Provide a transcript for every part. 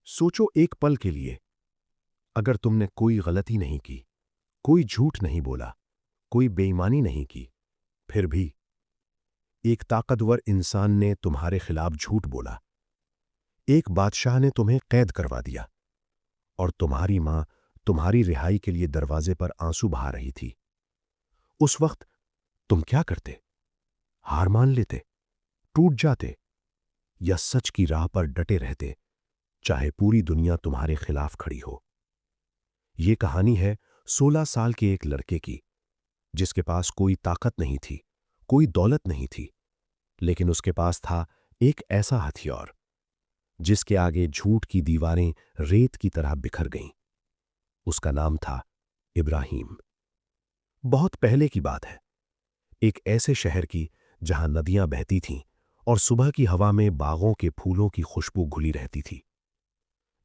सोचो एक पल के लिए, अगर तुमने कोई गलती नहीं की, कोई झूठ नहीं बोला, कोई बेईमानी नहीं की, फिर भी एक ताकतवर इंसान ने तुम्हारे खिलाफ झूठ बोला, एक बादशाह ने तुम्हें कैद करवा दिया और तुम्हारी मां तुम्हारी रिहाई के लिए दरवाजे पर आंसू बहा रही थी। उस वक्त तुम क्या करते? हार मान लेते, टूट जाते, या सच की राह पर डटे रहते, चाहे पूरी दुनिया तुम्हारे खिलाफ खड़ी हो? ये कहानी है 16 साल के एक लड़के की, जिसके पास कोई ताकत नहीं थी, कोई दौलत नहीं थी, लेकिन उसके पास था एक ऐसा हथियार जिसके आगे झूठ की दीवारें रेत की तरह बिखर गईं। उसका नाम था इब्राहिम। बहुत पहले की बात है, एक ऐसे शहर की जहां नदियां बहती थीं और सुबह की हवा में बागों के फूलों की खुशबू घुली रहती थी,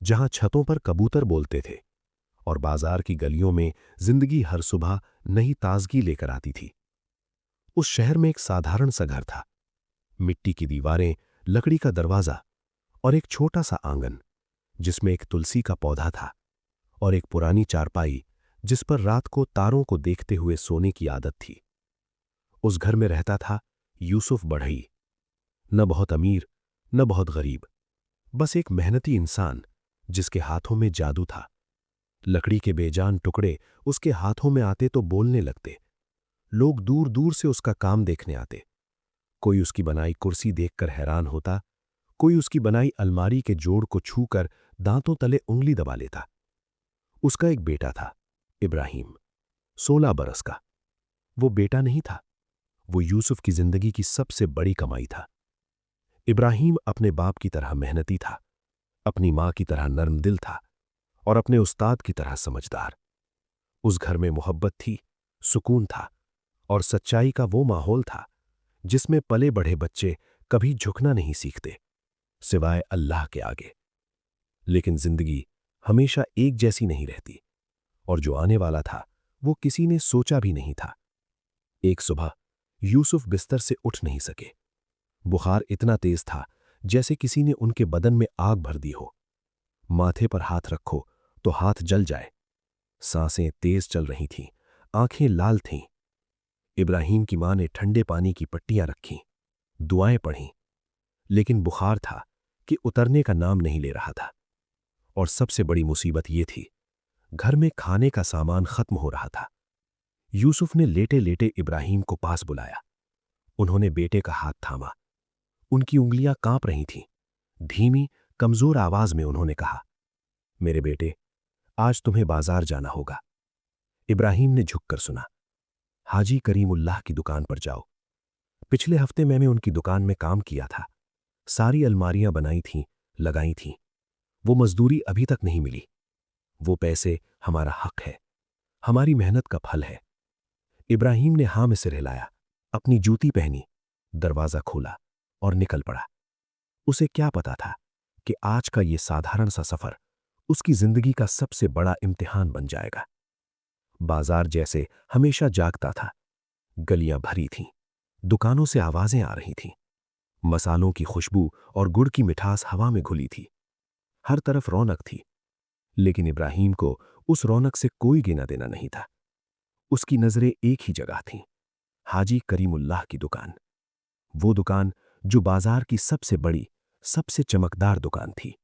जहां छतों पर कबूतर बोलते थे और बाजार की गलियों में जिंदगी हर सुबह नई ताजगी लेकर आती थी। उस शहर में एक साधारण सा घर था, मिट्टी की दीवारें, लकड़ी का दरवाजा और एक छोटा सा आंगन जिसमें एक तुलसी का पौधा था और एक पुरानी चारपाई जिस पर रात को तारों को देखते हुए सोने की आदत थी। उस घर में रहता था यूसुफ बढ़ई, न बहुत अमीर न बहुत गरीब, बस एक मेहनती इंसान जिसके हाथों में जादू था। लकड़ी के बेजान टुकड़े उसके हाथों में आते तो बोलने लगते। लोग दूर दूर से उसका काम देखने आते। कोई उसकी बनाई कुर्सी देखकर हैरान होता, कोई उसकी बनाई अलमारी के जोड़ को छूकर दांतों तले उंगली दबा लेता। उसका एक बेटा था, इब्राहिम, 16 बरस का। वो बेटा नहीं था, वो यूसुफ की जिंदगी की सबसे बड़ी कमाई था। इब्राहिम अपने बाप की तरह मेहनती था, अपनी मां की तरह नर्म दिल था और अपने उस्ताद की तरह समझदार। उस घर में मोहब्बत थी, सुकून था और सच्चाई का वो माहौल था जिसमें पले बढ़े बच्चे कभी झुकना नहीं सीखते, सिवाय अल्लाह के आगे। लेकिन जिंदगी हमेशा एक जैसी नहीं रहती, और जो आने वाला था वो किसी ने सोचा भी नहीं था। एक सुबह यूसुफ बिस्तर से उठ नहीं सके। बुखार इतना तेज था जैसे किसी ने उनके बदन में आग भर दी हो। माथे पर हाथ रखो तो हाथ जल जाए। सांसें तेज चल रही थीं, आंखें लाल थीं। इब्राहिम की मां ने ठंडे पानी की पट्टियां रखीं, दुआएं पढ़ीं, लेकिन बुखार था कि उतरने का नाम नहीं ले रहा था। और सबसे बड़ी मुसीबत ये थी, घर में खाने का सामान खत्म हो रहा था। यूसुफ ने लेटे लेटे इब्राहिम को पास बुलाया। उन्होंने बेटे का हाथ थामा। उनकी उंगलियां कांप रही थीं। धीमी, कमजोर आवाज में उन्होंने कहा, मेरे बेटे, आज तुम्हें बाजार जाना होगा। इब्राहिम ने झुककर सुना। हाजी करीमुल्लाह की दुकान पर जाओ। पिछले हफ्ते मैंने उनकी दुकान में काम किया था। सारी अलमारियां बनाई थीं, लगाई थीं। वो मजदूरी अभी तक नहीं मिली। वो पैसे हमारा हक है, हमारी मेहनत का फल है। इब्राहिम ने हां में सिर हिलाया, अपनी जूती पहनी, दरवाजा खोला और निकल पड़ा। उसे क्या पता था कि आज का ये साधारण सा सफर उसकी जिंदगी का सबसे बड़ा इम्तिहान बन जाएगा। बाजार जैसे हमेशा जागता था। गलियां भरी थीं, दुकानों से आवाजें आ रही थीं। मसालों की खुशबू और गुड़ की मिठास हवा में घुली थी। हर तरफ रौनक थी, लेकिन इब्राहिम को उस रौनक से कोई गिना देना नहीं था। उसकी नजरें एक ही जगह थीं, हाजी करीमुल्लाह की दुकान। वो दुकान जो बाजार की सबसे बड़ी, सबसे चमकदार दुकान थी।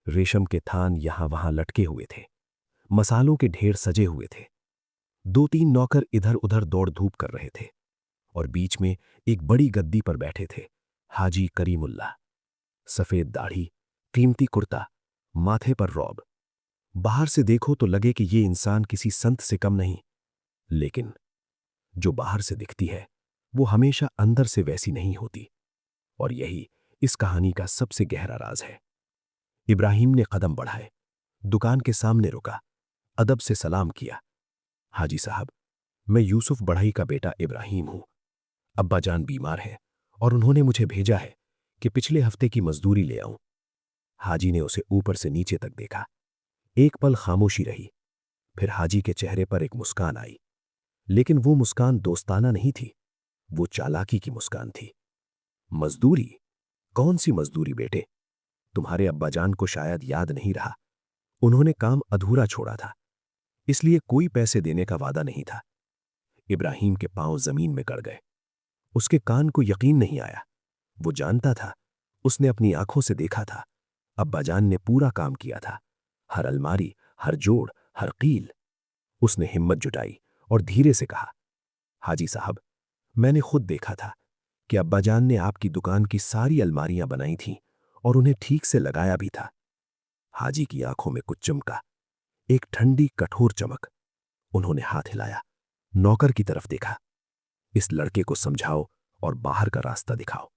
रेशम के थान यहां वहां लटके हुए थे, मसालों के ढेर सजे हुए थे। 2-3 नौकर इधर उधर दौड़ धूप कर रहे थे और बीच में एक बड़ी गद्दी पर बैठे थे हाजी करीमुल्लाह। सफेद दाढ़ी, कीमती कुर्ता, माथे पर रौब। बाहर से देखो तो लगे कि ये इंसान किसी संत से कम नहीं, लेकिन जो बाहर से दिखती है वो हमेशा अंदर से वैसी नहीं होती। और यही इस कहानी का सबसे गहरा राज है। इब्राहिम ने कदम बढ़ाए, दुकान के सामने रुका, अदब से सलाम किया। हाजी साहब, मैं यूसुफ बढ़ई का बेटा इब्राहिम हूं। अब्बा जान बीमार है और उन्होंने मुझे भेजा है कि पिछले हफ्ते की मजदूरी ले आऊं। हाजी ने उसे ऊपर से नीचे तक देखा। एक पल खामोशी रही, फिर हाजी के चेहरे पर एक मुस्कान आई, लेकिन वो मुस्कान दोस्ताना नहीं थी, वो चालाकी की मुस्कान थी। मजदूरी? कौन सी मजदूरी बेटे? तुम्हारे अब्बा जान को शायद याद नहीं रहा, उन्होंने काम अधूरा छोड़ा था, इसलिए कोई पैसे देने का वादा नहीं था। इब्राहिम के पांव जमीन में गड़ गए। उसके कान को यकीन नहीं आया। वो जानता था, उसने अपनी आंखों से देखा था, अब्बाजान ने पूरा काम किया था। हर अलमारी, हर जोड़, हर कील। उसने हिम्मत जुटाई और धीरे से कहा, हाजी साहब, मैंने खुद देखा था कि अब्बाजान ने आपकी दुकान की सारी अलमारियां बनाई थीं और उन्हें ठीक से लगाया भी था। हाजी की आंखों में कुछ चमका, एक ठंडी कठोर चमक। उन्होंने हाथ हिलाया, नौकर की तरफ देखा, इस लड़के को समझाओ और बाहर का रास्ता दिखाओ।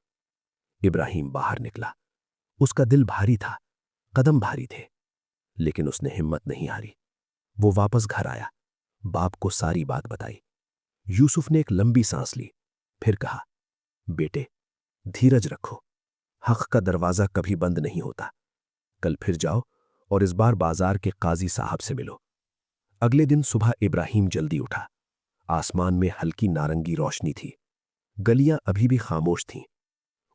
इब्राहिम बाहर निकला। उसका दिल भारी था, कदम भारी थे, लेकिन उसने हिम्मत नहीं हारी। वो वापस घर आया, बाप को सारी बात बताई। यूसुफ ने एक लंबी सांस ली, फिर कहा, बेटे, धीरज रखो, हक का दरवाजा कभी बंद नहीं होता। कल फिर जाओ और इस बार बाजार के काजी साहब से मिलो। अगले दिन सुबह इब्राहिम जल्दी उठा। आसमान में हल्की नारंगी रोशनी थी। गलियां अभी भी खामोश थीं।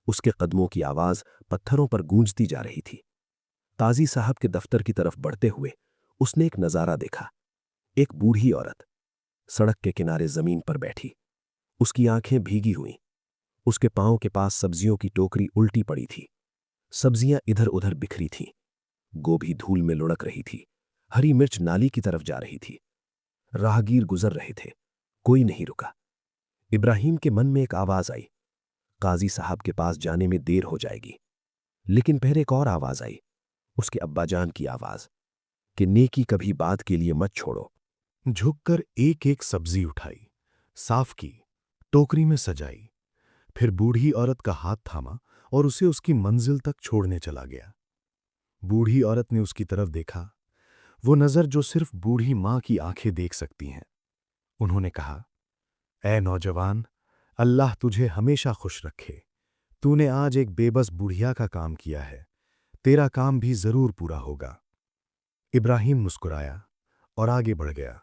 उसके कदमों की आवाज पत्थरों पर गूंजती जा रही थी। काजी साहब के दफ्तर की तरफ बढ़ते हुए उसने एक नजारा देखा। एक बूढ़ी औरत सड़क के किनारे जमीन पर बैठी, उसकी आंखें भीगी हुई। उसके पांव के पास सब्जियों की टोकरी उल्टी पड़ी थी। सब्जियां इधर उधर बिखरी थीं। गोभी धूल में लुढ़क रही थी। हरी मिर्च नाली की तरफ जा रही थी। राहगीर गुजर रहे थे, कोई नहीं रुका। इब्राहिम के मन में एक आवाज आई, काजी साहब के पास जाने में देर हो जाएगी। लेकिन फिर एक और आवाज आई, उसके अब्बाजान की आवाज, कि नेकी कभी बात के लिए मत छोड़ो। झुककर एक एक सब्जी उठाई, साफ की, टोकरी में सजाई, फिर बूढ़ी औरत का हाथ थामा और उसे उसकी मंजिल तक छोड़ने चला गया। बूढ़ी औरत ने उसकी तरफ देखा, वो नजर जो सिर्फ बूढ़ी मां की आंखें देख सकती हैं। उन्होंने कहा, ऐ नौजवान, अल्लाह तुझे हमेशा खुश रखे। तूने आज एक बेबस बुढ़िया का काम किया है, तेरा काम भी जरूर पूरा होगा। इब्राहिम मुस्कुराया और आगे बढ़ गया।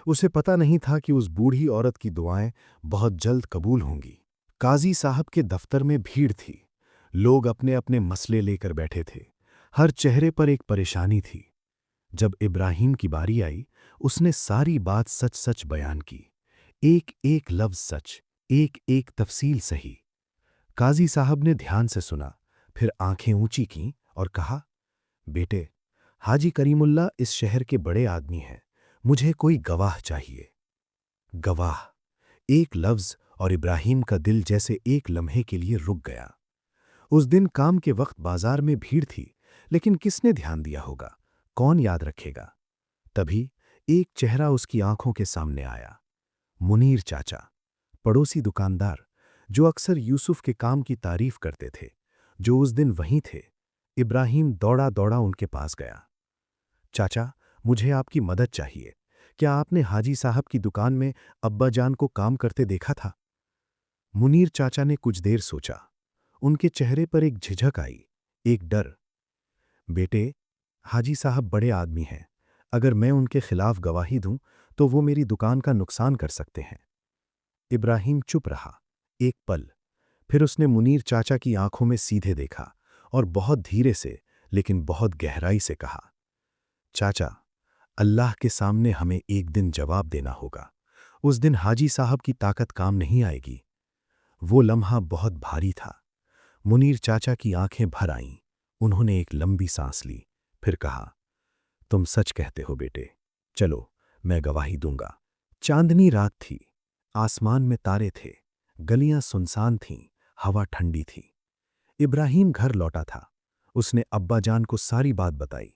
उसे पता नहीं था कि उस बूढ़ी औरत की दुआएं बहुत जल्द कबूल होंगी। काजी साहब के दफ्तर में भीड़ थी। लोग अपने अपने मसले लेकर बैठे थे। हर चेहरे पर एक परेशानी थी। जब इब्राहिम की बारी आई, उसने सारी बात सच सच बयान की। एक एक लफ्ज सच, एक एक तफसील सही। काजी साहब ने ध्यान से सुना, फिर आंखें ऊंची कीं और कहा, बेटे, हाजी करीमुल्ला इस शहर के बड़े आदमी हैं, मुझे कोई गवाह चाहिए। गवाह, एक लफ्ज और इब्राहिम का दिल जैसे एक लम्हे के लिए रुक गया। उस दिन काम के वक्त बाजार में भीड़ थी, लेकिन किसने ध्यान दिया होगा, कौन याद रखेगा? तभी एक चेहरा उसकी आंखों के सामने आया। मुनीर चाचा, पड़ोसी दुकानदार, जो अक्सर यूसुफ के काम की तारीफ करते थे, जो उस दिन वहीं थे। इब्राहिम दौड़ा दौड़ा उनके पास गया। चाचा, मुझे आपकी मदद चाहिए। क्या आपने हाजी साहब की दुकान में अब्बा जान को काम करते देखा था? मुनीर चाचा ने कुछ देर सोचा। उनके चेहरे पर एक झिझक आई, एक डर। बेटे, हाजी साहब बड़े आदमी हैं। अगर मैं उनके खिलाफ गवाही दूं तो वो मेरी दुकान का नुकसान कर सकते हैं। इब्राहिम चुप रहा एक पल। फिर उसने मुनीर चाचा की आंखों में सीधे देखा और बहुत धीरे से लेकिन बहुत गहराई से कहा, चाचा, अल्लाह के सामने हमें एक दिन जवाब देना होगा। उस दिन हाजी साहब की ताकत काम नहीं आएगी। वो लम्हा बहुत भारी था। मुनीर चाचा की आंखें भर आईं। उन्होंने एक लंबी सांस ली, फिर कहा, तुम सच कहते हो बेटे, चलो मैं गवाही दूंगा। चांदनी रात थी, आसमान में तारे थे, गलियां सुनसान थीं, हवा ठंडी थी। इब्राहिम घर लौटा था। उसने अब्बा जान को सारी बात बताई,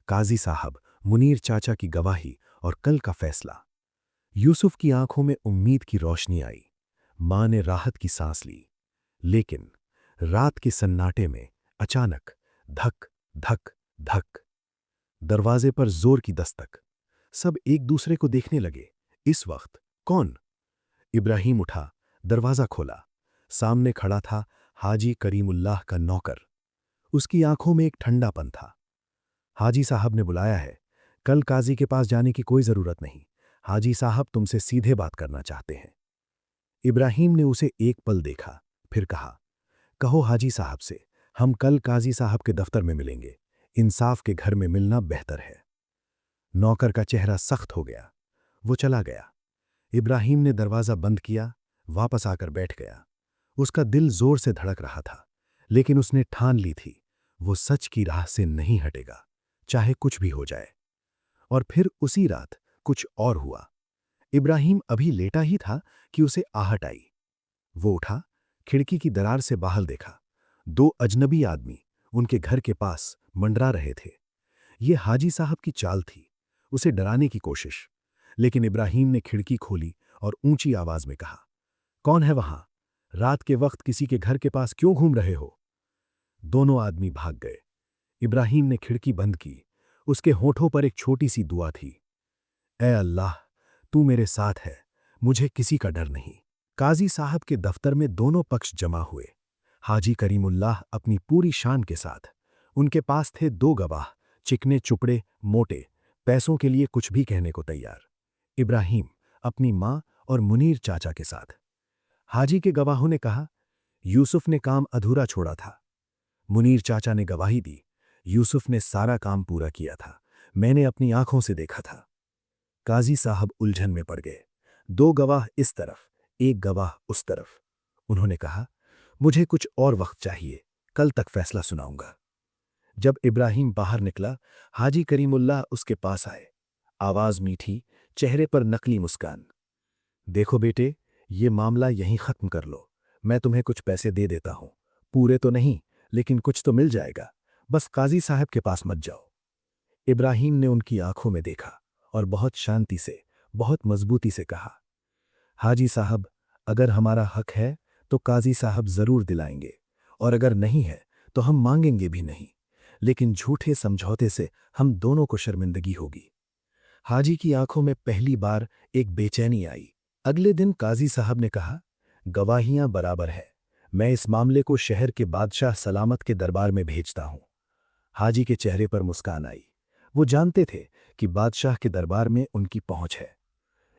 काजी साहब, मुनीर चाचा की गवाही और कल का फैसला। यूसुफ की आंखों में उम्मीद की रोशनी आई। मां ने राहत की सांस ली। लेकिन रात के सन्नाटे में अचानक धक धक धक, दरवाजे पर जोर की दस्तक। सब एक दूसरे को देखने लगे। इस वक्त कौन? इब्राहिम उठा, दरवाजा खोला। सामने खड़ा था हाजी करीमुल्लाह का नौकर। उसकी आंखों में एक ठंडापन था। हाजी साहब ने बुलाया है। कल काजी के पास जाने की कोई जरूरत नहीं। हाजी साहब तुमसे सीधे बात करना चाहते हैं। इब्राहिम ने उसे एक पल देखा, फिर कहा, कहो हाजी साहब से, हम कल काजी साहब के दफ्तर में मिलेंगे। इंसाफ के घर में मिलना बेहतर है। नौकर का चेहरा सख्त हो गया। वो चला गया। इब्राहिम ने दरवाज़ा बंद किया, वापस आकर बैठ गया। उसका दिल जोर से धड़क रहा था, लेकिन उसने ठान ली थी वो सच की राह से नहीं हटेगा, चाहे कुछ भी हो जाए। और फिर उसी रात कुछ और हुआ। इब्राहिम अभी लेटा ही था कि उसे आहट आई। वो उठा, खिड़की की दरार से बाहर देखा। दो अजनबी आदमी उनके घर के पास मंडरा रहे थे। ये हाजी साहब की चाल थी, उसे डराने की कोशिश। लेकिन इब्राहिम ने खिड़की खोली और ऊंची आवाज में कहा, कौन है वहां? रात के वक्त किसी के घर के पास क्यों घूम रहे हो? दोनों आदमी भाग गए। इब्राहिम ने खिड़की बंद की। उसके होठों पर एक छोटी सी दुआ थी, ए अल्लाह, तू मेरे साथ है, मुझे किसी का डर नहीं। काजी साहब के दफ्तर में दोनों पक्ष जमा हुए। हाजी करीमुल्लाह अपनी पूरी शान के साथ। उनके पास थे दो गवाह, चिकने चुपड़े, मोटे, पैसों के लिए कुछ भी कहने को तैयार। इब्राहिम अपनी माँ और मुनीर चाचा के साथ। हाजी के गवाहों ने कहा, यूसुफ ने काम अधूरा छोड़ा था। मुनीर चाचा ने गवाही दी, यूसुफ ने सारा काम पूरा किया था, मैंने अपनी आंखों से देखा था। काजी साहब उलझन में पड़ गए। दो गवाह इस तरफ, एक गवाह उस तरफ। उन्होंने कहा, मुझे कुछ और वक्त चाहिए, कल तक फैसला सुनाऊंगा। जब इब्राहिम बाहर निकला, हाजी करीमुल्लाह उसके पास आए। आवाज मीठी, चेहरे पर नकली मुस्कान। देखो बेटे, ये मामला यहीं खत्म कर लो। मैं तुम्हें कुछ पैसे दे देता हूं, पूरे तो नहीं, लेकिन कुछ तो मिल जाएगा। बस काजी साहब के पास मत जाओ। इब्राहिम ने उनकी आंखों में देखा और बहुत शांति से, बहुत मजबूती से कहा, हाजी साहब, अगर हमारा हक है तो काजी साहब जरूर दिलाएंगे, और अगर नहीं है तो हम मांगेंगे भी नहीं, लेकिन झूठे समझौते से हम दोनों को शर्मिंदगी होगी। हाजी की आंखों में पहली बार एक बेचैनी आई। अगले दिन काजी साहब ने कहा, गवाहियां बराबर है, मैं इस मामले को शहर के बादशाह सलामत के दरबार में भेजता हूं। हाजी के चेहरे पर मुस्कान आई। वो जानते थे कि बादशाह के दरबार में उनकी पहुंच है।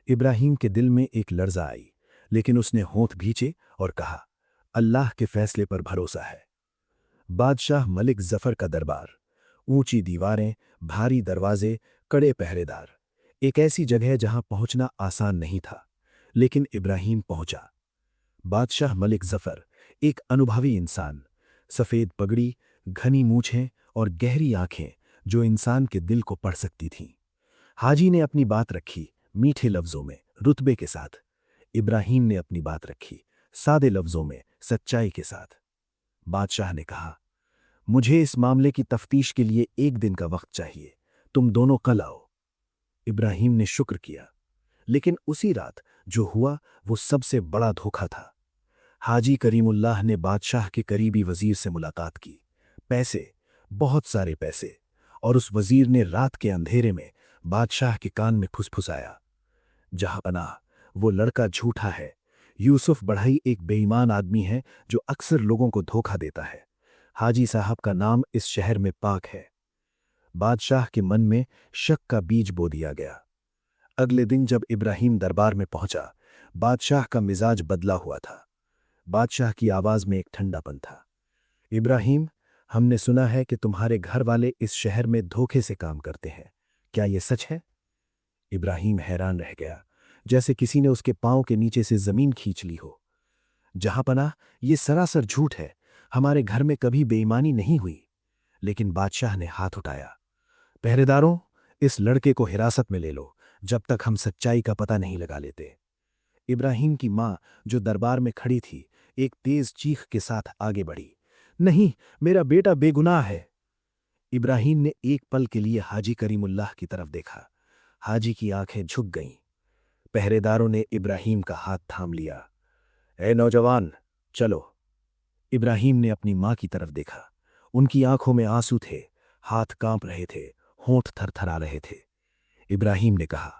इब्राहिम के दिल में एक लर्जा आई, लेकिन उसने होंठ भींचे और कहा, अल्लाह के फैसले पर भरोसा है। बादशाह मलिक जफर का दरबार। ऊंची दीवारें, भारी दरवाजे, कड़े पहरेदार। एक ऐसी जगह जहां पहुंचना आसान नहीं था, लेकिन इब्राहिम पहुंचा। बादशाह मलिक जफर एक अनुभवी इंसान, सफेद पगड़ी, घनी मूछें और गहरी आंखें जो इंसान के दिल को पढ़ सकती थीं। हाजी ने अपनी बात रखी मीठे लफ्जों में, रुतबे के साथ। इब्राहिम ने अपनी बात रखी सादे लफ्जों में, सच्चाई के साथ। बादशाह ने कहा, मुझे इस मामले की तफ्तीश के लिए एक दिन का वक्त चाहिए, तुम दोनों कल आओ। इब्राहिम ने शुक्र किया, लेकिन उसी रात जो हुआ वो सबसे बड़ा धोखा था। हाजी करीमुल्लाह ने बादशाह के करीबी वजीर से मुलाकात की। पैसे, बहुत सारे पैसे, और उस वजीर ने रात के अंधेरे में बादशाह के कान में फुसफुसाया, जहांपनाह, वो लड़का झूठा है। यूसुफ बढ़ई एक बेईमान आदमी है जो अक्सर लोगों को धोखा देता है। हाजी साहब का नाम इस शहर में पाक है। बादशाह के मन में शक का बीज बो दिया गया। अगले दिन जब इब्राहिम दरबार में पहुंचा, बादशाह का मिजाज बदला हुआ था। बादशाह की आवाज में एक ठंडापन था। इब्राहिम, हमने सुना है कि तुम्हारे घर वाले इस शहर में धोखे से काम करते हैं, क्या यह सच है? इब्राहिम हैरान रह गया, जैसे किसी ने उसके पांव के नीचे से जमीन खींच ली हो। जहांपनाह, ये सरासर झूठ है, हमारे घर में कभी बेईमानी नहीं हुई। लेकिन बादशाह ने हाथ उठाया, पहरेदारों, इस लड़के को हिरासत में ले लो, जब तक हम सच्चाई का पता नहीं लगा लेते। इब्राहिम की मां, जो दरबार में खड़ी थी, एक तेज चीख के साथ आगे बढ़ी, नहीं, मेरा बेटा बेगुनाह है। इब्राहिम ने एक पल के लिए हाजी करीमुल्लाह की तरफ देखा। हाजी की आंखें झुक गईं। पहरेदारों ने इब्राहिम का हाथ थाम लिया। ए नौजवान, चलो। इब्राहिम ने अपनी मां की तरफ देखा। उनकी आंखों में आंसू थे, हाथ कांप रहे थे, होंठ थरथरा रहे थे। इब्राहिम ने कहा,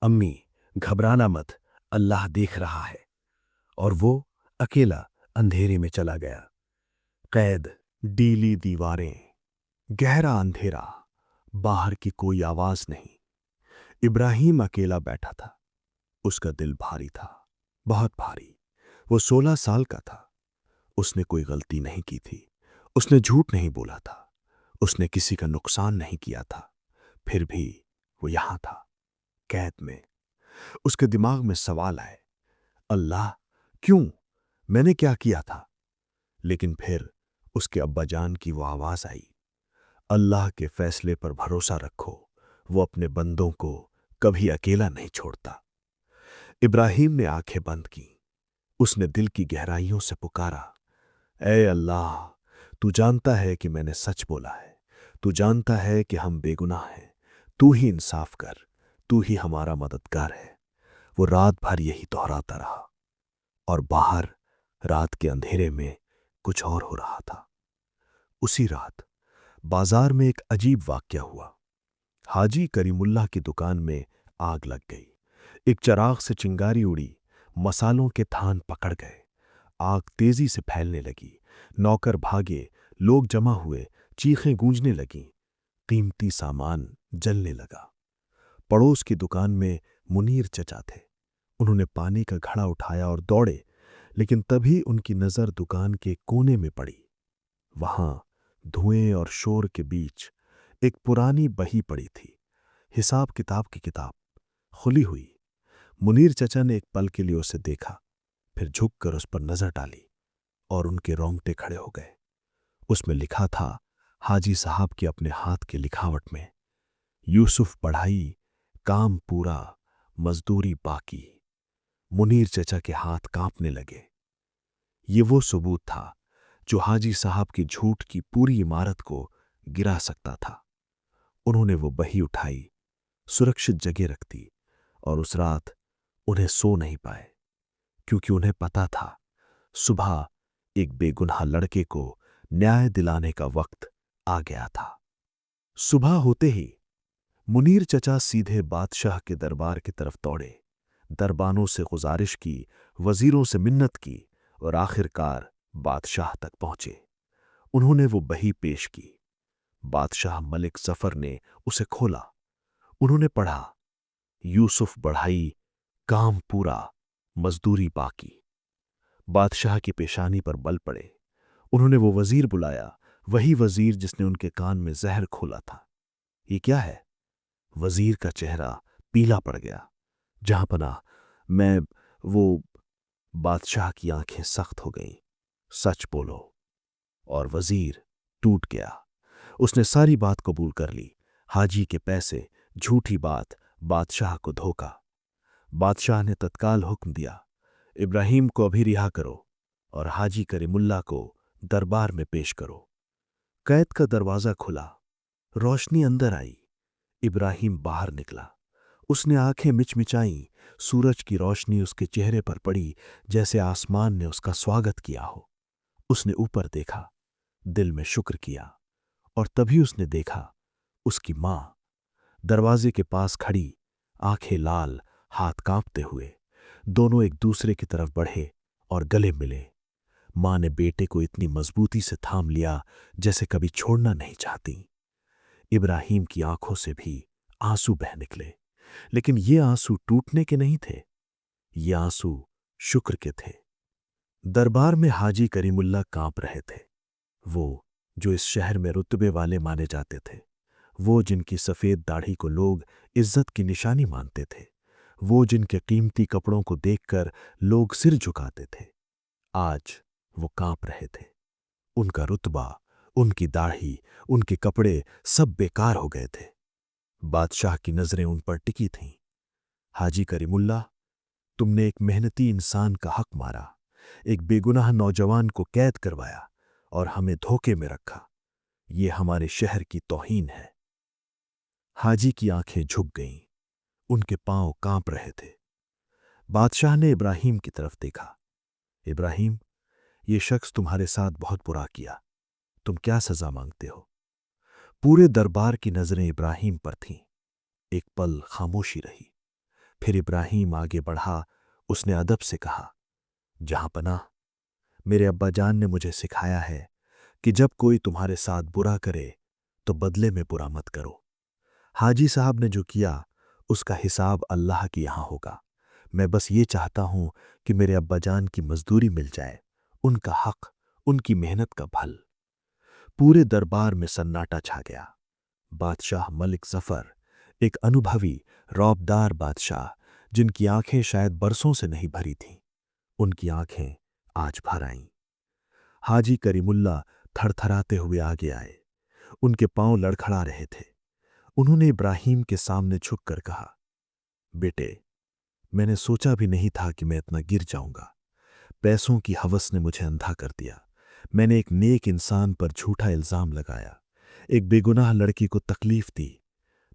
अम्मी, घबराना मत, अल्लाह देख रहा है। और वो अकेला अंधेरे में चला गया। कैद, डीली दीवारें, गहरा अंधेरा, बाहर की कोई आवाज नहीं। इब्राहिम अकेला बैठा था। उसका दिल भारी था, बहुत भारी। वो 16 साल का था। उसने कोई गलती नहीं की थी। اس نے جھوٹ نہیں بولا تھا، اس نے کسی کا نقصان نہیں کیا تھا، پھر بھی وہ یہاں تھا، قید میں۔ اس کے دماغ میں سوال آئے، اللہ کیوں؟ میں نے کیا کیا تھا؟ لیکن پھر اس کے ابا جان کی وہ آواز آئی، اللہ کے فیصلے پر بھروسہ رکھو، وہ اپنے بندوں کو کبھی اکیلا نہیں چھوڑتا۔ ابراہیم نے آنکھیں بند کی، اس نے دل کی گہرائیوں سے پکارا، اے اللہ، تو جانتا ہے کہ میں نے سچ بولا ہے، تو جانتا ہے کہ ہم بے گناہ ہیں، تو ہی انصاف کر، تو ہی ہمارا مددگار ہے۔ وہ رات بھر یہی دہراتا رہا، اور باہر رات کے اندھیرے میں کچھ اور ہو رہا تھا۔ اسی رات بازار میں ایک عجیب واقعہ ہوا۔ حاجی کریم اللہ کی دکان میں آگ لگ گئی، ایک چراغ سے چنگاری اڑی، مسالوں کے تھان پکڑ گئے، آگ تیزی سے پھیلنے لگی، نوکر بھاگے، لوگ جمع ہوئے، چیخیں گونجنے لگیں، قیمتی سامان جلنے لگا۔ پڑوس کی دکان میں منیر چچا تھے، انہوں نے پانی کا گھڑا اٹھایا اور دوڑے، لیکن تبھی ان کی نظر دکان کے کونے میں پڑی۔ وہاں دھوئیں اور شور کے بیچ ایک پرانی بہی پڑی تھی، حساب کتاب کی کتاب، کھلی ہوئی۔ منیر چچا نے ایک پل کے لیے اسے دیکھا، پھر جھک کر اس پر نظر ڈالی اور ان کے رونگٹے کھڑے ہو گئے۔ اس میں لکھا تھا حاجی صاحب کے اپنے ہاتھ کے لکھاوٹ میں، یوسف پڑھائی، کام پورا، مزدوری باقی۔ منیر چچا کے ہاتھ کانپنے لگے۔ یہ وہ ثبوت تھا جو حاجی صاحب کی جھوٹ کی پوری عمارت کو گرا سکتا تھا۔ انہوں نے وہ بہی اٹھائی، سرکشت جگہ رکھ دی، اور اس رات انہیں سو نہیں پائے، کیونکہ انہیں پتا تھا صبح ایک بے گناہ لڑکے کو نیائے دلانے کا وقت آ گیا تھا۔ صبح ہوتے ہی منیر چچا سیدھے بادشاہ کے دربار کی طرف دوڑے، دربانوں سے گزارش کی، وزیروں سے منت کی، اور آخر کار بادشاہ تک پہنچے۔ انہوں نے وہ بہی پیش کی۔ بادشاہ ملک ظفر نے اسے کھولا۔ انہوں نے پڑھا، یوسف بڑھائی، کام پورا، مزدوری باقی۔ بادشاہ کی پیشانی پر بل پڑے۔ انہوں نے وہ وزیر بلایا، وہی وزیر جس نے ان کے کان میں زہر کھولا تھا۔ یہ کیا ہے؟ وزیر کا چہرہ پیلا پڑ گیا۔ جہاں پناہ میں وہ بادشاہ کی آنکھیں سخت ہو گئیں۔ سچ بولو۔ اور وزیر ٹوٹ گیا۔ اس نے ساری بات قبول کر لی، حاجی کے پیسے، جھوٹی بات، بادشاہ کو دھوکا۔ بادشاہ نے تتکال حکم دیا، ابراہیم کو ابھی رہا کرو اور حاجی کریم اللہ کو دربار میں پیش کرو۔ قید کا دروازہ کھلا، روشنی اندر آئی، ابراہیم باہر نکلا۔ اس نے آنکھیں مچمچائیں، سورج کی روشنی اس کے چہرے پر پڑی جیسے آسمان نے اس کا سواگت کیا ہو۔ اس نے اوپر دیکھا، دل میں شکر کیا، اور تبھی اس نے دیکھا اس کی ماں دروازے کے پاس کھڑی، آنکھیں لال، ہاتھ کانپتے ہوئے۔ دونوں ایک دوسرے کی طرف بڑھے اور گلے ملے۔ ماں نے بیٹے کو اتنی مضبوطی سے تھام لیا جیسے کبھی چھوڑنا نہیں چاہتی۔ ابراہیم کی آنکھوں سے بھی آنسو بہہ نکلے، لیکن یہ آنسو ٹوٹنے کے نہیں تھے، یہ آنسو شکر کے تھے۔ دربار میں حاجی کریم اللہ کانپ رہے تھے، وہ جو اس شہر میں رتبے والے مانے جاتے تھے، وہ جن کی سفید داڑھی کو لوگ عزت کی نشانی مانتے تھے، وہ جن کے قیمتی کپڑوں کو دیکھ کر لوگ سر جھکاتے تھے، آج وہ کانپ رہے تھے۔ ان کا رتبہ، ان کی داڑھی، ان کے کپڑے سب بیکار ہو گئے تھے۔ بادشاہ کی نظریں ان پر ٹکی تھیں۔ حاجی کریم اللہ، تم نے ایک محنتی انسان کا حق مارا، ایک بے گناہ نوجوان کو قید کروایا اور ہمیں دھوکے میں رکھا۔ یہ ہمارے شہر کی توہین ہے۔ حاجی کی آنکھیں جھک گئیں، ان کے پاؤں کانپ رہے تھے۔ بادشاہ نے ابراہیم کی طرف دیکھا۔ ابراہیم، یہ شخص تمہارے ساتھ بہت برا کیا، تم کیا سزا مانگتے ہو؟ پورے دربار کی نظریں ابراہیم پر تھیں۔ ایک پل خاموشی رہی، پھر ابراہیم آگے بڑھا۔ اس نے ادب سے کہا، جہاں پناہ، میرے ابا جان نے مجھے سکھایا ہے کہ جب کوئی تمہارے ساتھ برا کرے تو بدلے میں برا مت کرو۔ حاجی صاحب نے جو کیا اس کا حساب اللہ کے یہاں ہوگا۔ میں بس یہ چاہتا ہوں کہ میرے ابا جان کی مزدوری مل جائے، ان کا حق، ان کی محنت کا پھل۔ पूरे दरबार में सन्नाटा छा गया। बादशाह मलिक जफर, एक अनुभवी रौबदार बादशाह जिनकी आंखें शायद बरसों से नहीं भरी थीं, उनकी आंखें आज भर आईं। हाजी करीमुल्ला थरथराते हुए आगे आए। उनके पांव लड़खड़ा रहे थे। उन्होंने इब्राहिम के सामने झुककर कहा, बेटे, मैंने सोचा भी नहीं था कि मैं इतना गिर जाऊंगा। पैसों की हवस ने मुझे अंधा कर दिया। मैंने एक नेक इंसान पर झूठा इल्जाम लगाया, एक बेगुनाह लड़की को तकलीफ दी।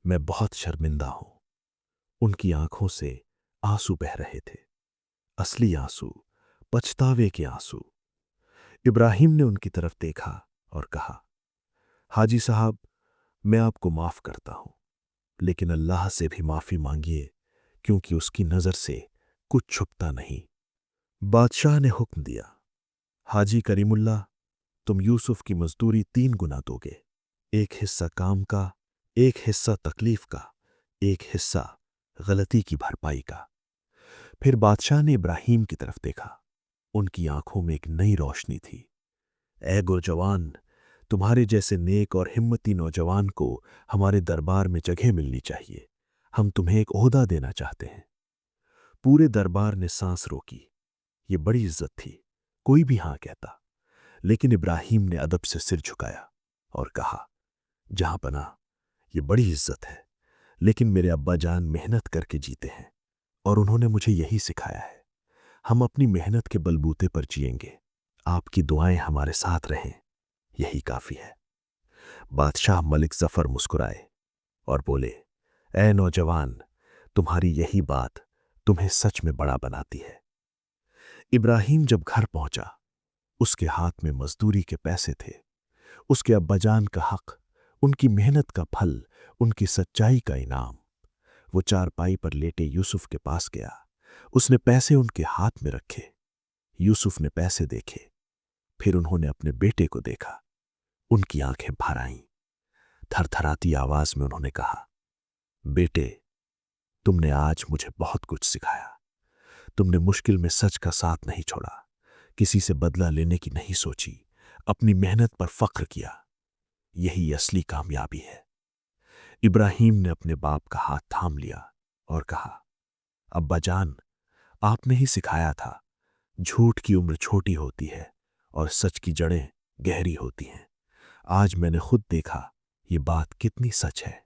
मैं बहुत शर्मिंदा हूं। उनकी आंखों से आंसू बह रहे थे, असली आंसू, पछतावे के आंसू। इब्राहिम ने उनकी तरफ देखा और कहा, हाजी साहब, मैं आपको माफ करता हूं, लेकिन अल्लाह से भी माफी मांगिए, क्योंकि उसकी नजर से कुछ छुपता नहीं। बादशाह ने हुक्म दिया, हाजी करीमुल्ला, तुम यूसुफ की मजदूरी 3 गुना दोगे। एक हिस्सा काम का, एक हिस्सा तकलीफ का, एक हिस्सा गलती की भरपाई का। फिर बादशाह ने इब्राहिम की तरफ देखा। उनकी आंखों में एक नई रोशनी थी। ऐ नौजवान, तुम्हारे जैसे नेक और हिम्मती नौजवान को हमारे दरबार में जगह मिलनी चाहिए। हम तुम्हें एक ओहदा देना चाहते हैं। पूरे दरबार ने सांस रोकी। ये बड़ी इज्जत थी, कोई भी हां कहता। लेकिन इब्राहिम ने अदब से सिर झुकाया और कहा, जहां पना, ये बड़ी इज्जत है, लेकिन मेरे अब्बा जान मेहनत करके जीते हैं और उन्होंने मुझे यही सिखाया है। हम अपनी मेहनत के बलबूते पर जिएंगे। आपकी दुआएं हमारे साथ रहें, यही काफी है। बादशाह मलिक जफर मुस्कुराए और बोले, ऐ नौजवान, तुम्हारी यही बात तुम्हें सच में बड़ा बनाती है। इब्राहिम जब घर पहुंचा, उसके हाथ में मजदूरी के पैसे थे, उसके अब्बाजान का हक, उनकी मेहनत का फल, उनकी सच्चाई का इनाम। वो चारपाई पर लेटे यूसुफ के पास गया। उसने पैसे उनके हाथ में रखे। यूसुफ ने पैसे देखे, फिर उन्होंने अपने बेटे को देखा। उनकी आंखें भर आईं। थरथराती आवाज में उन्होंने कहा, बेटे, तुमने आज मुझे बहुत कुछ सिखाया। तुमने मुश्किल में सच का साथ नहीं छोड़ा, किसी से बदला लेने की नहीं सोची, अपनी मेहनत पर फख्र किया। यही असली कामयाबी है। इब्राहिम ने अपने बाप का हाथ थाम लिया और कहा, अब्बा जान, आपने ही सिखाया था, झूठ की उम्र छोटी होती है और सच की जड़ें गहरी होती हैं। आज मैंने खुद देखा ये बात कितनी सच है।